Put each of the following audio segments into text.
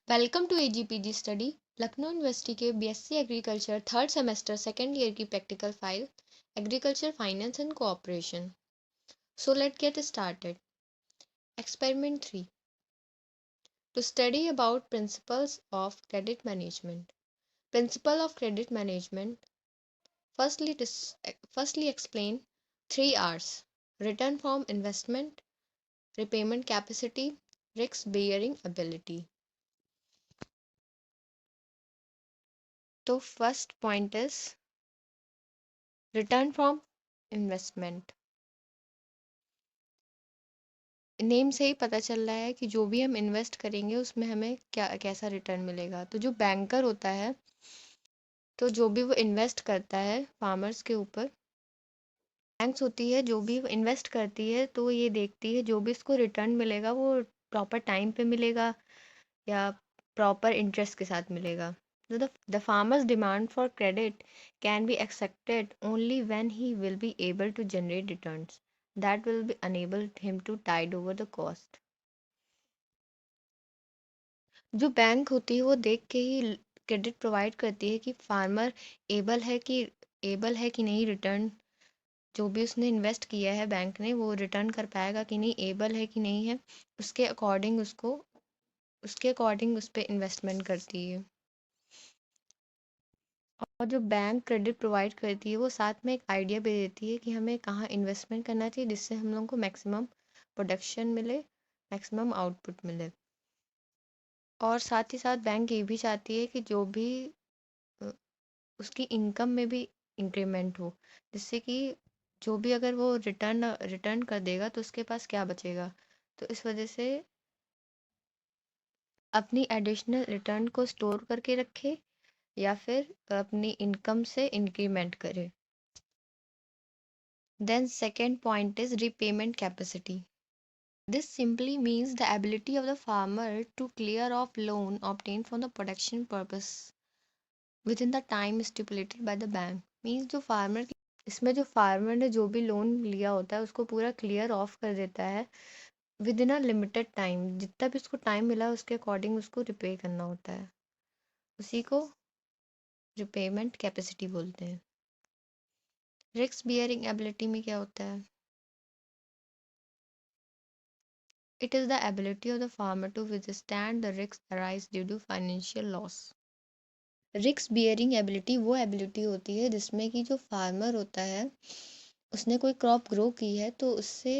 Welcome to AGPG study. Lucknow university के BSc agriculture third semester second year की practical file agriculture finance and cooperation. So let get started. Experiment 3 to study about principles of credit management. Principle of credit management. Firstly explain 3 R's: return from investment, repayment capacity, risk bearing ability। तो first point is return from investment. Name से ही पता चल रहा है कि जो भी हम इन्वेस्ट करेंगे उसमें हमें क्या कैसा रिटर्न मिलेगा। तो जो बैंकर होता है, तो जो भी वो इन्वेस्ट करता है फार्मर्स के ऊपर, बैंक्स होती है जो भी इन्वेस्ट करती है तो ये देखती है जो भी इसको रिटर्न मिलेगा वो प्रॉपर टाइम पे मिलेगा या प्रॉपर इंटरेस्ट के साथ मिलेगा। So the farmer's demand for credit can be accepted only when he will be able to generate returns that will be enable him to tide over the cost। जो bank होती है वो देख के ही credit provide करती है कि farmer able है कि नहीं रिटर्न, जो भी उसने इन्वेस्ट किया है बैंक ने वो रिटर्न कर पाएगा कि नहीं, एबल है कि नहीं है, उसके अकॉर्डिंग उस पर इन्वेस्टमेंट करती है। और जो बैंक क्रेडिट प्रोवाइड करती है वो साथ में एक आइडिया भी देती है कि हमें कहाँ इन्वेस्टमेंट करना चाहिए जिससे हम लोगों को मैक्सिमम प्रोडक्शन मिले, मैक्सिमम आउटपुट मिले। और साथ ही साथ बैंक ये भी चाहती है कि जो भी अ, उसकी इनकम में भी इंक्रीमेंट हो, जिससे कि जो भी अगर वो रिटर्न रिटर्न कर देगा तो उसके पास क्या बचेगा। तो इस वजह से अपनी एडिशनल रिटर्न को स्टोर करके रखे या फिर अपनी इनकम से इंक्रीमेंट करे। Then second point is repayment capacity. This simply means the ability of the farmer to clear off loan obtained for the production purpose within the time stipulated by the bank। Means जो farmer इसमें जो farmer ने जो भी loan लिया होता है उसको पूरा क्लियर ऑफ कर देता है with in a limited time. जितना भी उसको टाइम मिला उसके अकॉर्डिंग उसको रिपे करना होता है, उसी को रिपेमेंट कैपेसिटी बोलते हैं। रिस्क बियरिंग एबिलिटी में क्या होता है? It is the ability of the farmer to withstand the risks arise due to financial loss। Risk bearing ability वो एबिलिटी होती है जिसमें कि जो फार्मर होता है उसने कोई क्रॉप ग्रो की है तो उससे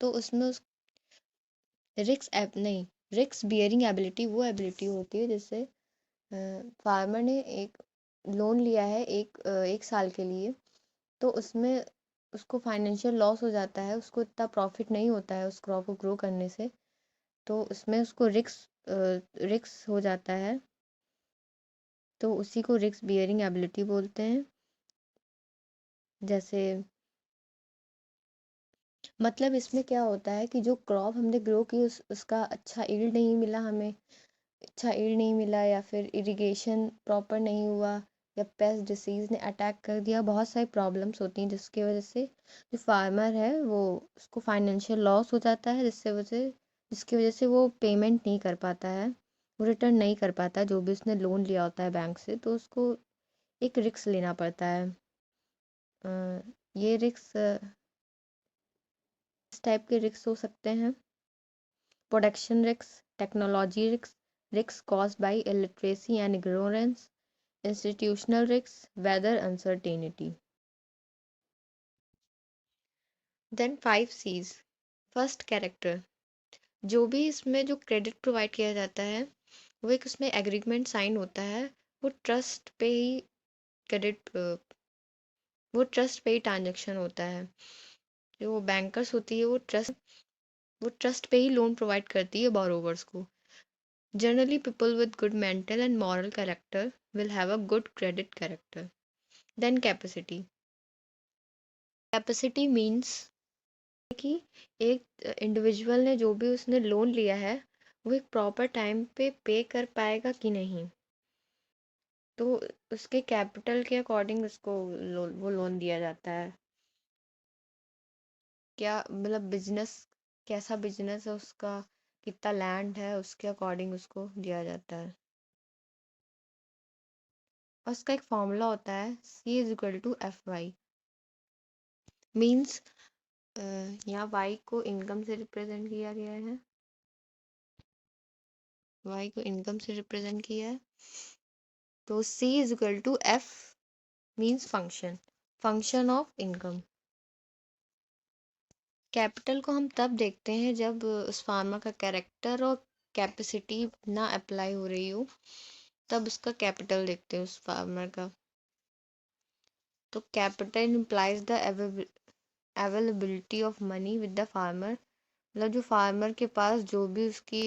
तो उसमें उस रिस्क बियरिंग एबिलिटी वो एबिलिटी होती है जिससे फार्मर ने एक लोन लिया है एक साल के लिए, तो उसमें उसको फाइनेंशियल लॉस हो जाता है, उसको इतना प्रॉफिट नहीं होता है उस क्रॉप को ग्रो करने से, तो उसमें उसको रिस्क हो जाता है, तो उसी को रिस्क बियरिंग एबिलिटी बोलते हैं। जैसे मतलब इसमें क्या होता है कि जो क्रॉप हमने ग्रो की उसका अच्छा ईल्ड नहीं मिला, हमें अच्छा ईल्ड नहीं मिला या फिर इरिगेशन प्रॉपर नहीं हुआ या पेस्ट डिसीज ने अटैक कर दिया, बहुत सारी प्रॉब्लम्स होती हैं जिसकी वजह से जो फार्मर है वो उसको फाइनेंशियल लॉस हो जाता है, जिसकी वजह से वो पेमेंट नहीं कर पाता है, वो रिटर्न नहीं कर पाता जो भी उसने लोन लिया होता है बैंक से, तो उसको एक रिस्क लेना पड़ता है। अ, ये रिस्क इस टाइप के रिस्क हो सकते हैं: production risk, technology risk, risk caused by illiteracy and ignorance, institutional risk, weather uncertainty. Then 5 C's। First, character. जो भी इसमें जो क्रेडिट प्रोवाइड किया जाता है वो एक उसमें एग्रीमेंट साइन होता है, वो ट्रस्ट पे ही क्रेडिट वो ट्रस्ट पे ही ट्रांजेक्शन होता है। जो बैंकर्स होती है वो ट्रस्ट पे ही लोन प्रोवाइड करती है बोरोवर्स को। Generally people with good mental and moral character will have a good credit character. Then capacity. Capacity means कि एक इंडिविजुअल ने जो भी उसने लोन लिया है वो एक प्रॉपर टाइम पे कर पाएगा कि नहीं, तो उसके कैपिटल के अकॉर्डिंग उसको वो लोन दिया जाता है। क्या मतलब बिजनेस, कैसा बिजनेस है उसका, कितना लैंड है उसके अकॉर्डिंग उसको दिया जाता है। और उसका एक फॉर्मूला होता है C=F/Y। मीन्स यहाँ वाई को इनकम से रिप्रेजेंट किया गया है, वाई को इनकम से रिप्रेजेंट किया है। तो C=F means function, function of income. Capital को हम तब देखते हैं जब उस फार्मर का कैरेक्टर और कैपेसिटी ना अप्लाई हो रही हो, तब उसका कैपिटल देखते हैं उस फार्मर का। तो capital implies the availability of money with the farmer, मतलब जो फार्मर के पास जो भी उसकी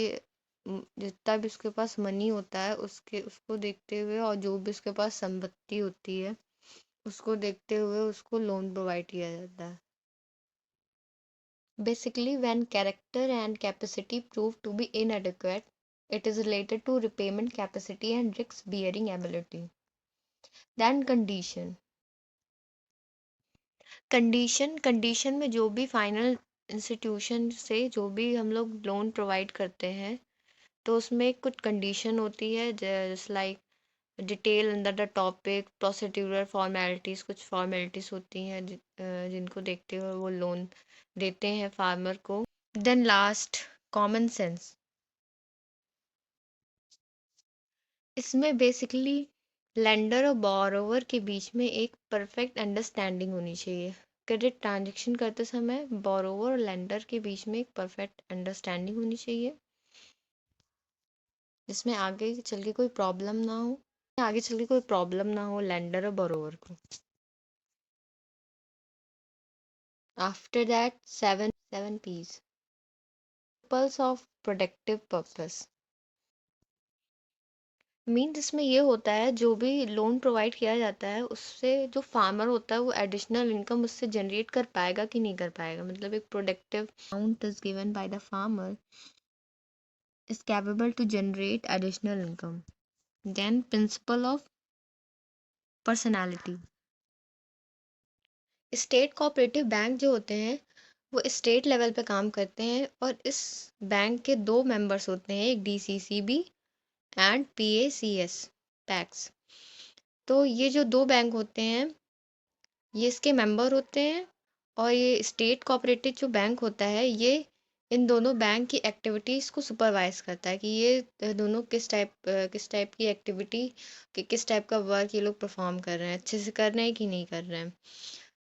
जितना भी उसके पास मनी होता है उसको देखते हुए, और जो भी उसके पास संपत्ति होती है उसको देखते हुए उसको लोन प्रोवाइड किया जाता है। Basically, when character and capacity prove to be inadequate, it is related to repayment capacity and risk bearing ability. Then condition में जो भी फाइनल इंस्टीट्यूशन से जो भी हम लोग लोन प्रोवाइड करते हैं, तो उसमें कुछ कंडीशन होती है, just like detail under the topic procedural formalities, कुछ फॉर्मेलिटीज़ होती हैं जिनको देखते हुए वो लोन देते हैं फार्मर को। Then last, common sense. इसमें बेसिकली लेंडर और बोरोवर के बीच में एक परफेक्ट अंडरस्टैंडिंग होनी चाहिए। क्रेडिट ट्रांजैक्शन करते समय बोरोवर और लेंडर के बीच में एक परफेक्ट अंडरस्टैंडिंग होनी चाहिए, जिसमें आगे चल के कोई प्रॉब्लम ना हो लेंडर और बोरोवर को। After that, seven Ps, principles of productive purpose. Means इसमें ये होता है जो भी लोन प्रोवाइड किया जाता है उससे जो फार्मर होता है वो एडिशनल इनकम उससे जनरेट कर पाएगा कि नहीं कर पाएगा। मतलब एक productive amount is given by the farmer is capable to generate additional income. Then principle of personality. State cooperative bank जो होते हैं वो स्टेट लेवल पे काम करते हैं, और इस बैंक के दो मेंबर्स होते हैं, एक DCCB एंड PACS पैक्स। तो ये जो दो बैंक होते हैं ये इसके मेंबर होते हैं, और ये स्टेट कोऑपरेटिव जो बैंक होता है ये इन दोनों बैंक की एक्टिविटीज़ को सुपरवाइज करता है कि ये दोनों किस टाइप की एक्टिविटी, कि किस टाइप का वर्क ये लोग परफॉर्म कर रहे हैं, अच्छे से कर रहे हैं कि नहीं कर रहे हैं।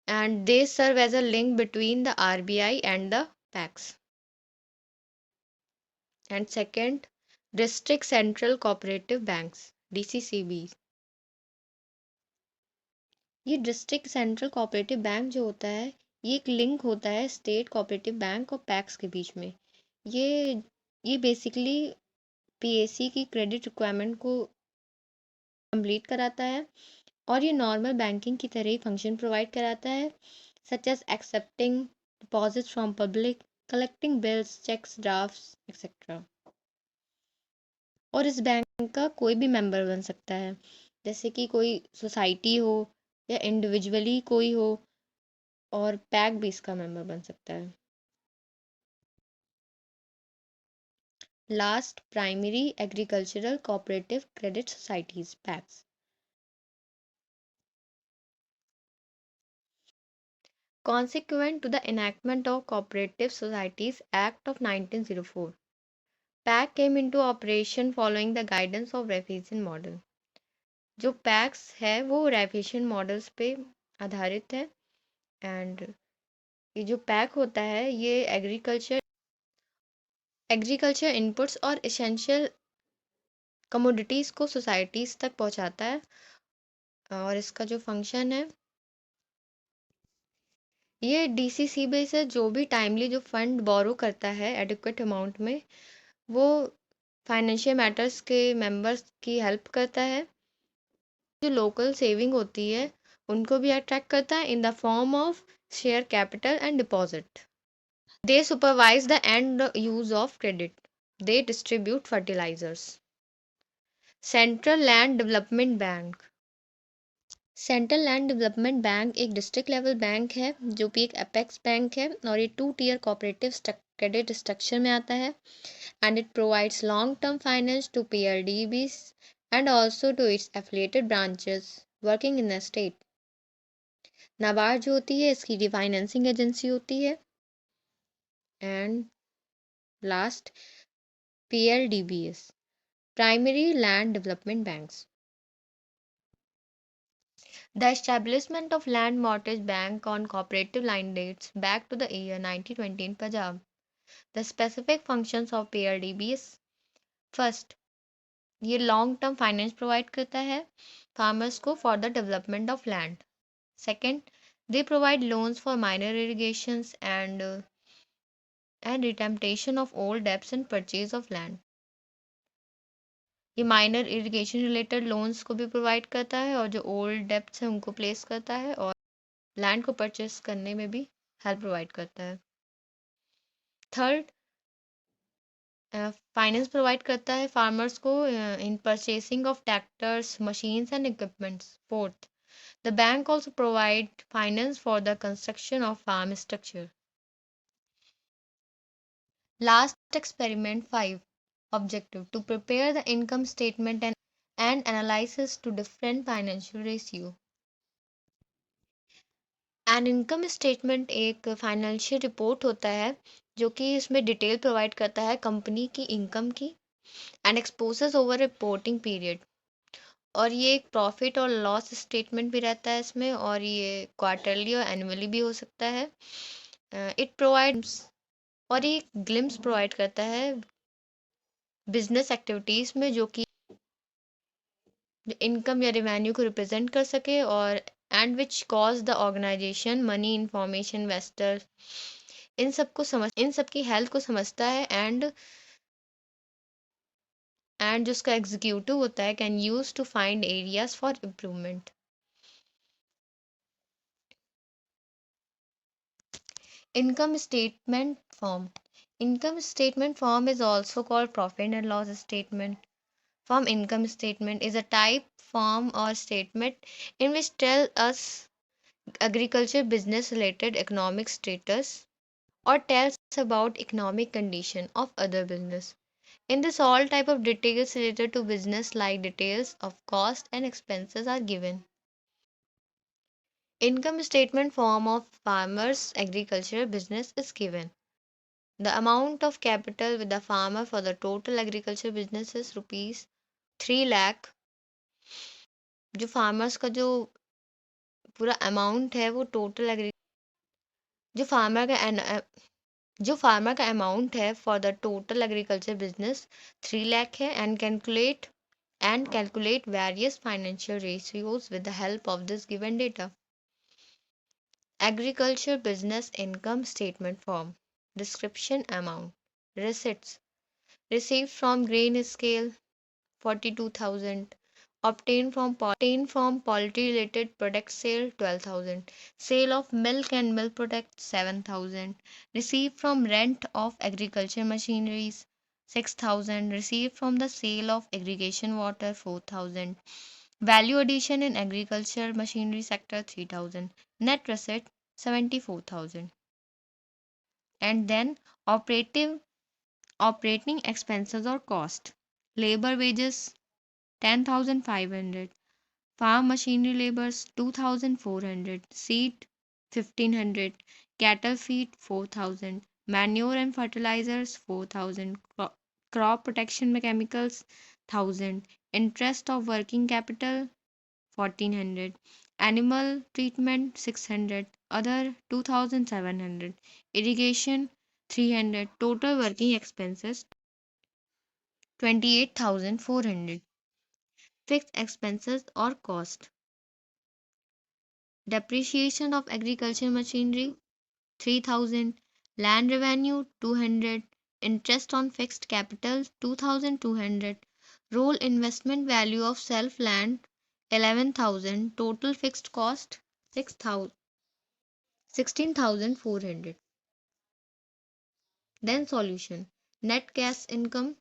And they serve as a link between the RBI and the PACS. And second, district central cooperative banks, DCCB। ये डिस्ट्रिक्ट सेंट्रल कोऑपरेटिव बैंक जो होता है ये एक लिंक होता है स्टेट कोऑपरेटिव बैंक और पैक्स के बीच में। ये ये बेसिकली PAC की क्रेडिट रिक्वायरमेंट को कंप्लीट कराता है, और ये नॉर्मल बैंकिंग की तरह ही फंक्शन प्रोवाइड कराता है, such as accepting deposits from public, collecting bills, cheques, drafts etcetera. और इस बैंक का कोई भी मेंबर बन सकता है, जैसे कि कोई सोसाइटी हो या इंडिविजुअली कोई हो, और पैक भी इसका मेंबर बन सकता है। Last, primary agricultural cooperative credit societies, PACS. Consequent to the enactment of Cooperative Societies Act of 1904, PAC came into operation following the guidance of Raiffeisen model. जो पैक्स है वो रैफेशन मॉडल्स पे आधारित है, एंड ये जो पैक होता है ये एग्रीकल्चर इनपुट्स और एसेंशियल कमोडिटीज़ को सोसाइटीज़ तक पहुंचाता है। और इसका जो फंक्शन है, ये DCCB से जो भी टाइमली जो फंड बोरो करता है एडिक्वेट अमाउंट में, वो फाइनेंशियल मैटर्स के मेंबर्स की हेल्प करता है। जो लोकल सेविंग होती है उनको भी अट्रैक्ट करता है in the form of share capital and deposit. They supervise the and use of credit, they distribute fertilisers. Central land development bank, central land development bank एक डिस्ट्रिक्ट लेवल बैंक है जो कि एक अपेक्स बैंक है और ये 2 tier cooperative credit structure में आता है and it provides long term finance to PLDBs and also to its affiliated branches working in the state. NABARD जो होती है इसकी रिफाइनेंसिंग एजेंसी होती है and last PLDBs primary land development banks. The establishment of Land Mortgage Bank on cooperative line dates back to the year 1920 in Punjab. The specific functions of PLDBs. First, ये long term finance provide करता है farmers को for the development of land. Second, they provide loans for minor irrigations and redemption of old debts and purchase of land. ये minor irrigation related loans को भी provide करता है और जो ओल्ड डेब्ट्स हैं उनको प्लेस करता है और लैंड को परचेस करने में भी हेल्प प्रोवाइड करता है. थर्ड, फाइनेंस प्रोवाइड करता है फार्मर्स को इन purchasing of tractors machines and equipments. Fourth, the bank also provide finance for the construction of farm structure. Last experiment 5. Objective to prepare the income statement and analysis to different financial ratio. An income statement एक financial report होता है जो कि इसमें detail provide करता है company की income की and exposes over reporting period. और ये एक प्रॉफिट और लॉस स्टेटमेंट भी रहता है इसमें और ये क्वार्टरली और एनुअली भी हो सकता है. इट प्रोवाइड्स और ये ग्लिम्स प्रोवाइड करता है बिजनेस एक्टिविटीज़ में जो कि इनकम या रेवेन्यू को रिप्रेजेंट कर सके और and which cause the organisation money information investor इन सब की हेल्थ को समझता है एंड जो उसका एग्जीक्यूटिव होता है can use to find areas for improvement. Income statement form. Income statement form is also called profit and loss statement. Form income statement is a type form or statement in which tell us agriculture business related economic status or tells about economic condition of other business. In this all type of details related to business like details of cost and expenses are given. Income statement form of farmers agriculture business is given. The amount of capital with the farmer for the total agriculture business is rupees 3 lakh. जो farmers का जो पूरा amount है वो total agree जो farmer का जो farmer का अमाउंट है for the total agriculture business 3 lakh है and calculate various financial ratios with the help of this given data. Agriculture business income statement form. Description amount. Receipts received from grain scale 42,000. Obtained from poultry related product sale 12,000. Sale of milk and milk products 7,000. Received from rent of agriculture machineries 6,000. Received from the sale of irrigation water 4,000. Value addition in agriculture machinery sector 3,000. Net receipt 74,000. And then operating expenses or cost. Labor wages 10,500. Farm machinery labors 2,400. Seed 1,500. Cattle feed 4,000. Manure and fertilizers 4,000. Crop protection chemicals 1,000. Interest of working capital 1,400. Animal treatment 600. Other 2,700. Irrigation 300. Total working expenses 28,400. Fixed expenses or cost. Depreciation of agriculture machinery 3,000. Land revenue 200. Interest on fixed capital 2,200. Roll investment value of self land 11,000. Total fixed cost 6,000 16,400. Then solution. Net cash income.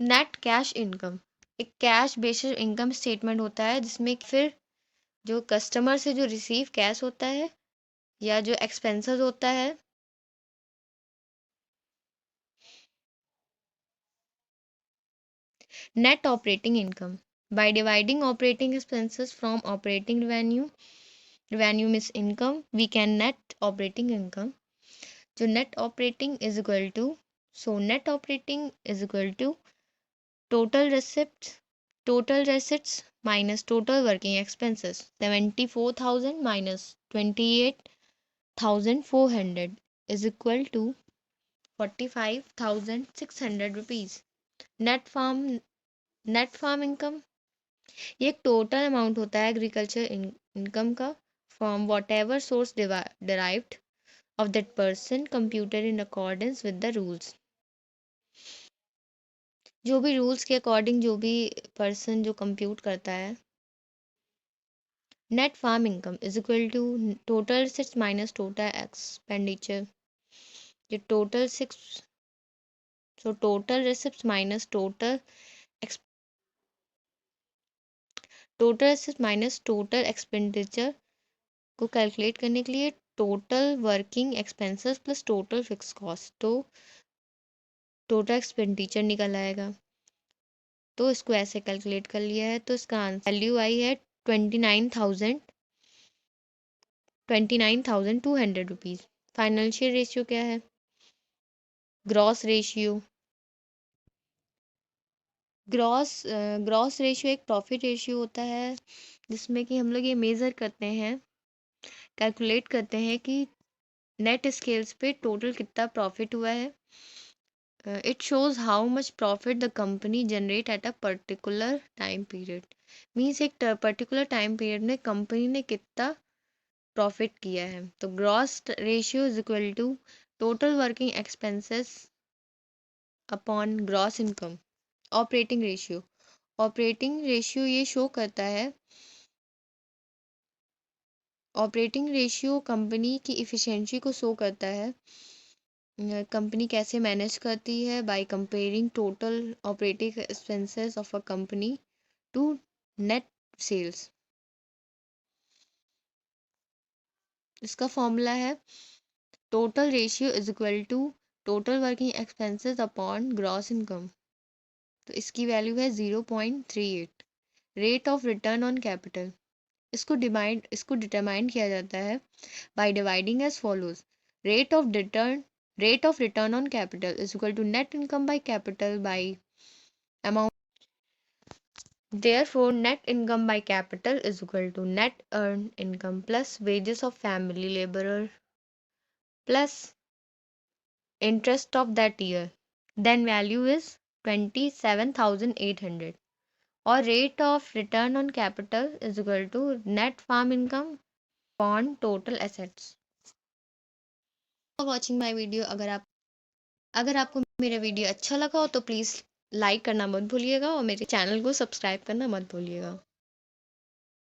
Net cash income एक cash based income statement होता है जिसमें फिर जो customer से जो receive cash होता है या जो एक्सपेंसेस होता है, net operating income by dividing operating expenses from operating revenue means income we can net operating income. जो net operating is equal to, so net operating is equal to total receipts minus total working expenses 74,000 minus 28,400 is equal to 45,600 rupees। Net farm income ये एक total amount होता है agriculture income का from whatever source derived of that person computed in accordance with the rules. जो भी rules के according जो भी पर्सन जो कंप्यूट करता है। Net farm income is equal to total receipts minus total expenditure. ये total receipts minus total expenditure को कैलकुलेट करने के लिए total working expenses plus total fix cost, तो टोटल एक्सपेंडिचर निकल आएगा। तो इसको ऐसे कैलकुलेट कर लिया है तो इसका आंसर वैल्यू आई है 29,200 रुपीज़। फाइनेंशियल रेशियो क्या है? Gross ratio. ग्रॉस रेशियो एक प्रॉफिट रेशियो होता है जिसमें कि हम लोग ये मेज़र करते हैं, कैलकुलेट करते हैं कि नेट स्केल्स पे टोटल कितना प्रॉफिट हुआ है। It shows how much profit the company generate at a particular time period. Means एक पर्टिकुलर टाइम पीरियड में कंपनी ने कितना प्रॉफिट किया है। तो gross ratio is equal to total working expenses upon gross income. Operating ratio ये show करता है, ऑपरेटिंग रेशियो कंपनी की इफ़िशेंसी को शो करता है, कंपनी कैसे मैनेज करती है by comparing total operating expenses of a company to net sales. इसका फॉर्मूला है total ratio is equal to total working expenses upon gross income. तो इसकी वैल्यू है 0.38। Rate of return on capital इसको determine किया जाता है by dividing as follows. Rate of return on capital is equal to net income by capital by amount. Therefore, net income by capital is equal to net earned income plus wages of family laborer plus interest of that year. Then value is 27,800. Or rate of return on capital is equal to net farm income upon total assets. For watching my video, अगर आपको मेरा video अच्छा लगा हो तो please like करना मत भूलिएगा और मेरे चैनल को सब्सक्राइब करना मत भूलिएगा।